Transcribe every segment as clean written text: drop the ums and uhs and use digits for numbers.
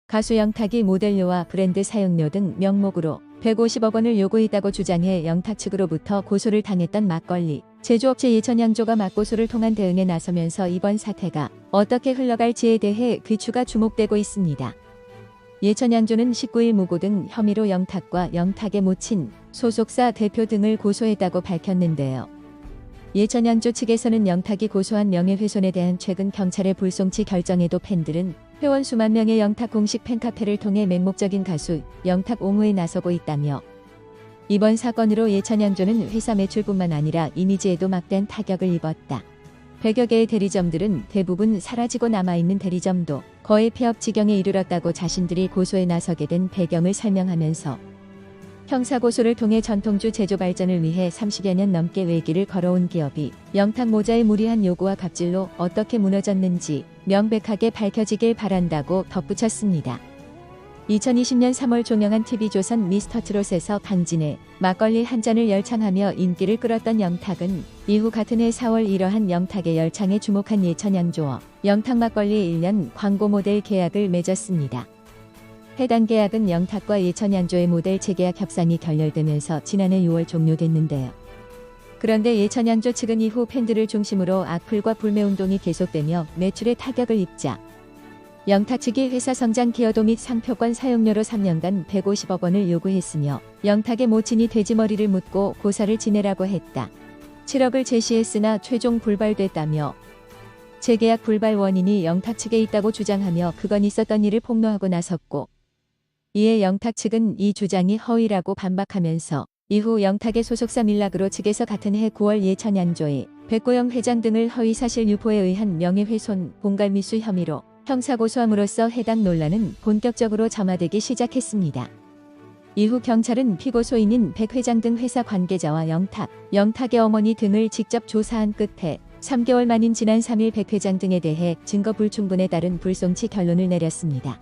가수 영탁이 모델료와 브랜드 사용료 등 명목으로 150억 원을 요구했다고 주장해 영탁 측으로부터 고소를 당했던 막걸리 제조업체 예천양조가 맞고소를 통한 대응에 나서면서 이번 사태가 어떻게 흘러갈지에 대해 귀추가 주목되고 있습니다. 예천양조는 19일 무고 등 혐의로 영탁과 영탁의 모친, 소속사 대표 등을 고소했다고 밝혔는데요. 예천양조 측에서는 영탁이 고소한 명예훼손에 대한 최근 경찰의 불송치 결정에도 팬들은 회원 수만 명의 영탁 공식 팬카페를 통해 맹목적인 가수 영탁 옹호에 나서고 있다며 이번 사건으로 예천양조는 회사 매출뿐만 아니라 이미지에도 막대한 타격을 입었다. 100여 개의 대리점들은 대부분 사라지고 남아있는 대리점도 거의 폐업 지경에 이르렀다고 자신들이 고소에 나서게 된 배경을 설명하면서 형사고소를 통해 전통주 제조 발전을 위해 30여 년 넘게 외길을 걸어온 기업이 영탁 모자의 무리한 요구와 갑질로 어떻게 무너졌는지 명백하게 밝혀지길 바란다고 덧붙였습니다. 2020년 3월 종영한 TV조선 미스터트롯에서 강진의 막걸리 한 잔을 열창하며 인기를 끌었던 영탁은 이후 같은 해 4월 이러한 영탁의 열창에 주목한 예천양조와 영탁 막걸리 1년 광고 모델 계약을 맺었습니다. 해당 계약은 영탁과 예천양조의 모델 재계약 협상이 결렬되면서 지난해 6월 종료됐는데요. 그런데 예천양조 측은 이후 팬들을 중심으로 악플과 불매운동이 계속되며 매출에 타격을 입자 영탁 측이 회사 성장 기여도 및 상표권 사용료로 3년간 150억 원을 요구했으며 영탁의 모친이 돼지머리를 묻고 고사를 지내라고 했다. 7억을 제시했으나 최종 불발됐다며 재계약 불발 원인이 영탁 측에 있다고 주장하며 그건 있었던 일을 폭로하고 나섰고 이에 영탁 측은 이 주장이 허위라고 반박하면서 이후 영탁의 소속사 밀라그로 측에서 같은 해 9월 예천양조의 백고영 회장 등을 허위사실 유포에 의한 명예훼손, 공갈미수 혐의로 형사고소함으로써 해당 논란은 본격적으로 점화되기 시작했습니다. 이후 경찰은 피고소인인 백 회장 등 회사 관계자와 영탁의 어머니 등을 직접 조사한 끝에 3개월 만인 지난 3일 백 회장 등에 대해 증거 불충분에 따른 불송치 결론을 내렸습니다.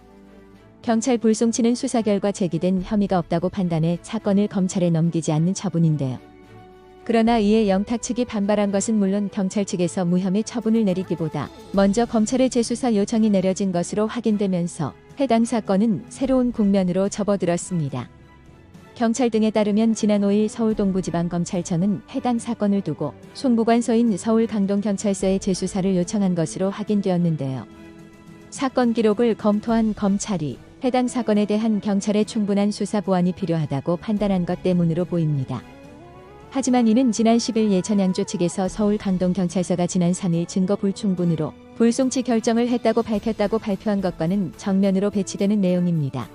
경찰 불송치는 수사 결과 제기된 혐의가 없다고 판단해 사건을 검찰에 넘기지 않는 처분인데요. 그러나 이에 영탁 측이 반발한 것은 물론 경찰 측에서 무혐의 처분을 내리기보다 먼저 검찰의 재수사 요청이 내려진 것으로 확인되면서 해당 사건은 새로운 국면으로 접어들었습니다. 경찰 등에 따르면 지난 5일 서울 동부지방검찰청은 해당 사건을 두고 송부관서인 서울 강동경찰서에 재수사를 요청한 것으로 확인되었는데요. 사건 기록을 검토한 검찰이 해당 사건에 대한 경찰의 충분한 수사 보완이 필요하다고 판단한 것 때문으로 보입니다. 하지만 이는 지난 10일 예천양조 측에서 서울 강동경찰서가 지난 3일 증거 불충분으로 불송치 결정을 했다고 밝혔다고 발표한 것과는 정면으로 배치되는 내용입니다.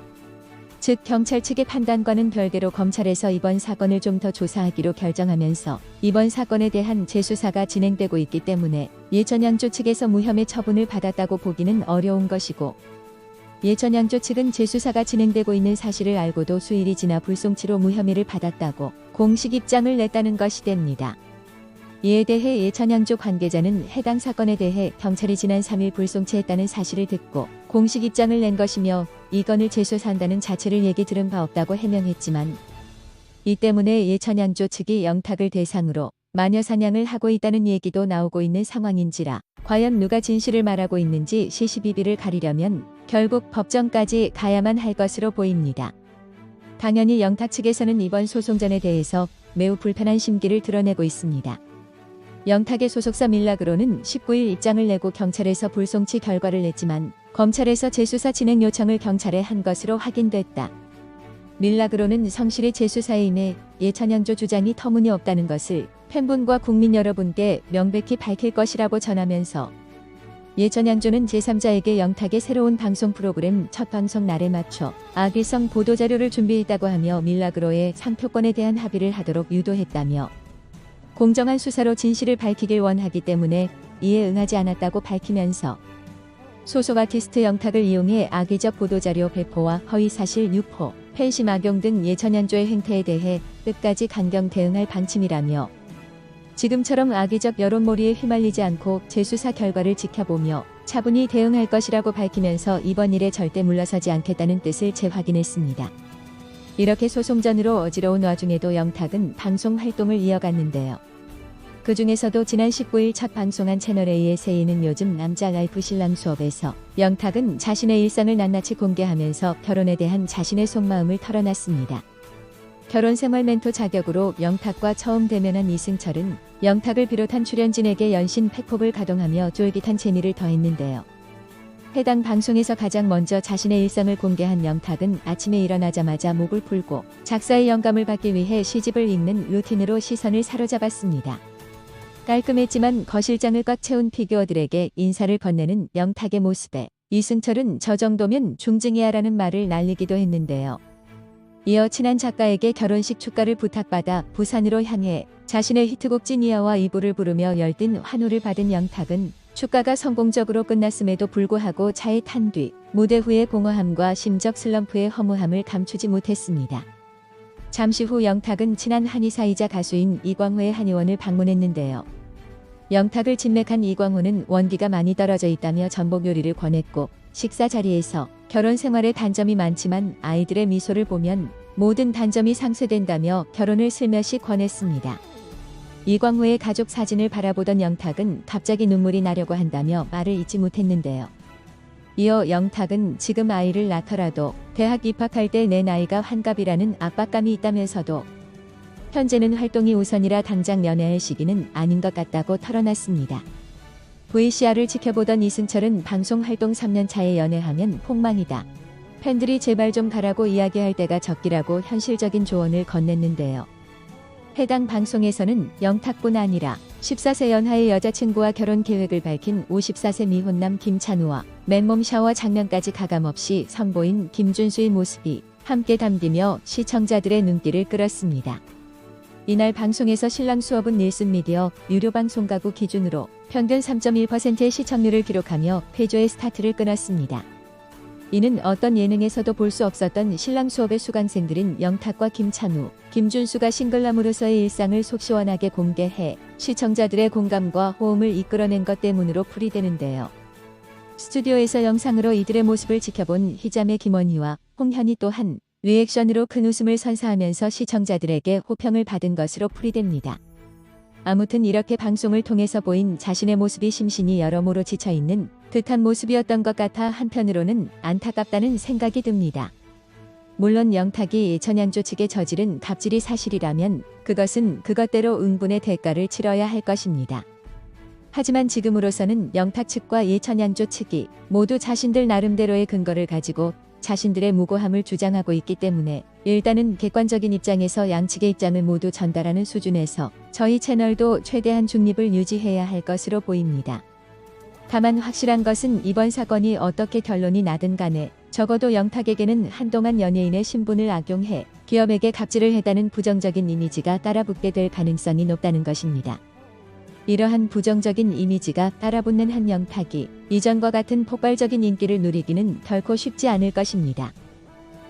즉 경찰 측의 판단과는 별개로 검찰에서 이번 사건을 좀 더 조사하기로 결정하면서 이번 사건에 대한 재수사가 진행되고 있기 때문에 예천양조 측에서 무혐의 처분을 받았다고 보기는 어려운 것이고 예천양조 측은 재수사가 진행되고 있는 사실을 알고도 수일이 지나 불송치로 무혐의를 받았다고 공식 입장을 냈다는 것이 됩니다. 이에 대해 예천양조 관계자는 해당 사건에 대해 경찰이 지난 3일 불송치했다는 사실을 듣고 공식 입장을 낸 것이며 이 건을 재수사한다는 자체를 얘기 들은 바 없다고 해명했지만 이 때문에 예천양조 측이 영탁을 대상으로 마녀사냥을 하고 있다는 얘기도 나오고 있는 상황인지라 과연 누가 진실을 말하고 있는지 시시비비를 가리려면 결국 법정까지 가야만 할 것으로 보입니다. 당연히 영탁 측에서는 이번 소송전에 대해서 매우 불편한 심기를 드러내고 있습니다. 영탁의 소속사 밀라그로는 19일 입장을 내고 경찰에서 불송치 결과를 냈지만 검찰에서 재수사 진행 요청을 경찰에 한 것으로 확인됐다. 밀라그로는 성실히 재수사에 임해 예천양조 주장이 터무니없다는 것을 팬분과 국민 여러분께 명백히 밝힐 것이라고 전하면서 예천양조는 제3자에게 영탁의 새로운 방송 프로그램 첫 방송 날에 맞춰 악의성 보도자료를 준비했다고 하며 밀라그로의 상표권에 대한 합의를 하도록 유도했다며 공정한 수사로 진실을 밝히길 원하기 때문에 이에 응하지 않았다고 밝히면서 소속 아티스트 영탁을 이용해 악의적 보도자료 배포와 허위사실 유포, 팬심 악용 등 예천양조의 행태에 대해 끝까지 강경 대응할 방침이라며 지금처럼 악의적 여론몰이에 휘말리지 않고 재수사 결과를 지켜보며 차분히 대응할 것이라고 밝히면서 이번 일에 절대 물러서지 않겠다는 뜻을 재확인했습니다. 이렇게 소송전으로 어지러운 와중에도 영탁은 방송 활동을 이어갔는데요. 그 중에서도 지난 19일 첫 방송한 채널A의 새이는 요즘 남자 라이프 신랑 수업에서 영탁은 자신의 일상을 낱낱이 공개하면서 결혼에 대한 자신의 속마음을 털어놨습니다. 결혼 생활 멘토 자격으로 영탁과 처음 대면한 이승철은 영탁을 비롯한 출연진에게 연신 팩폭을 가동하며 쫄깃한 재미를 더했는데요. 해당 방송에서 가장 먼저 자신의 일상을 공개한 영탁은 아침에 일어나자마자 목을 풀고 작사의 영감을 받기 위해 시집을 읽는 루틴으로 시선을 사로잡았습니다. 깔끔했지만 거실장을 꽉 채운 피규어들에게 인사를 건네는 영탁의 모습에 이승철은 저 정도면 중증이야라는 말을 날리기도 했는데요. 이어 친한 작가에게 결혼식 축가를 부탁받아 부산으로 향해 자신의 히트곡 찐이야와 이불을 부르며 열띤 환호를 받은 영탁은 축가가 성공적으로 끝났음에도 불구하고 차에 탄 뒤 무대 후의 공허함과 심적 슬럼프의 허무함을 감추지 못했습니다. 잠시 후 영탁은 친한 한의사이자 가수인 이광호의 한의원을 방문했는데요. 영탁을 진맥한 이광호는 원기가 많이 떨어져 있다며 전복 요리를 권했고 식사 자리에서 결혼 생활에 단점이 많지만 아이들의 미소를 보면 모든 단점이 상쇄된다며 결혼을 슬며시 권했습니다. 이광호의 가족 사진을 바라보던 영탁은 갑자기 눈물이 나려고 한다며 말을 잇지 못했는데요. 이어 영탁은 지금 아이를 낳더라도 대학 입학할 때 내 나이가 환갑이라는 압박감이 있다면서도 현재는 활동이 우선이라 당장 연애할 시기는 아닌 것 같다고 털어놨습니다. VCR을 지켜보던 이승철은 방송 활동 3년 차에 연애하면 폭망이다. 팬들이 제발 좀 가라고 이야기할 때가 적기라고 현실적인 조언을 건넸는데요. 해당 방송에서는 영탁뿐 아니라 14세 연하의 여자친구와 결혼 계획을 밝힌 54세 미혼남 김찬우와 맨몸 샤워 장면까지 가감없이 선보인 김준수의 모습이 함께 담기며 시청자들의 눈길을 끌었습니다. 이날 방송에서 신랑 수업은 닐슨 미디어 유료 방송 가구 기준으로 평균 3.1%의 시청률을 기록하며 패조의 스타트를 끊었습니다. 이는 어떤 예능에서도 볼 수 없었던 신랑 수업의 수강생들인 영탁과 김찬우, 김준수가 싱글남으로서의 일상을 속 시원하게 공개해 시청자들의 공감과 호응을 이끌어낸 것 때문으로 풀이되는데요. 스튜디오에서 영상으로 이들의 모습을 지켜본 희자매 김원희와 홍현희 또한 리액션으로 큰 웃음을 선사하면서 시청자들에게 호평을 받은 것으로 풀이됩니다. 아무튼 이렇게 방송을 통해서 보인 자신의 모습이 심신이 여러모로 지쳐있는 듯한 모습이었던 것 같아 한편으로는 안타깝다는 생각이 듭니다. 물론 영탁이 천양조 측에 저지른 갑질이 사실이라면 그것은 그것대로 응분의 대가를 치러야 할 것입니다. 하지만 지금으로서는 영탁 측과 예천양조 측이 모두 자신들 나름대로의 근거를 가지고 자신들의 무고함을 주장하고 있기 때문에 일단은 객관적인 입장에서 양측의 입장을 모두 전달하는 수준에서 저희 채널도 최대한 중립을 유지해야 할 것으로 보입니다. 다만 확실한 것은 이번 사건이 어떻게 결론이 나든 간에 적어도 영탁에게는 한동안 연예인의 신분을 악용해 기업에게 갑질을 했다는 부정적인 이미지가 따라붙게 될 가능성이 높다는 것입니다. 이러한 부정적인 이미지가 따라붙는 한 영탁이 이전과 같은 폭발적인 인기를 누리기는 결코 쉽지 않을 것입니다.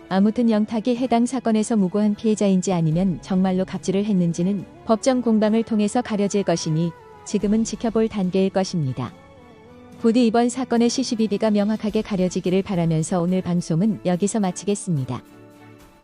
아무튼 영탁이 해당 사건에서 무고한 피해자인지 아니면 정말로 갑질을 했는지는 법정 공방을 통해서 가려질 것이니 지금은 지켜볼 단계일 것입니다. 부디 이번 사건의 시시비비가 명확하게 가려지기를 바라면서 오늘 방송은 여기서 마치겠습니다.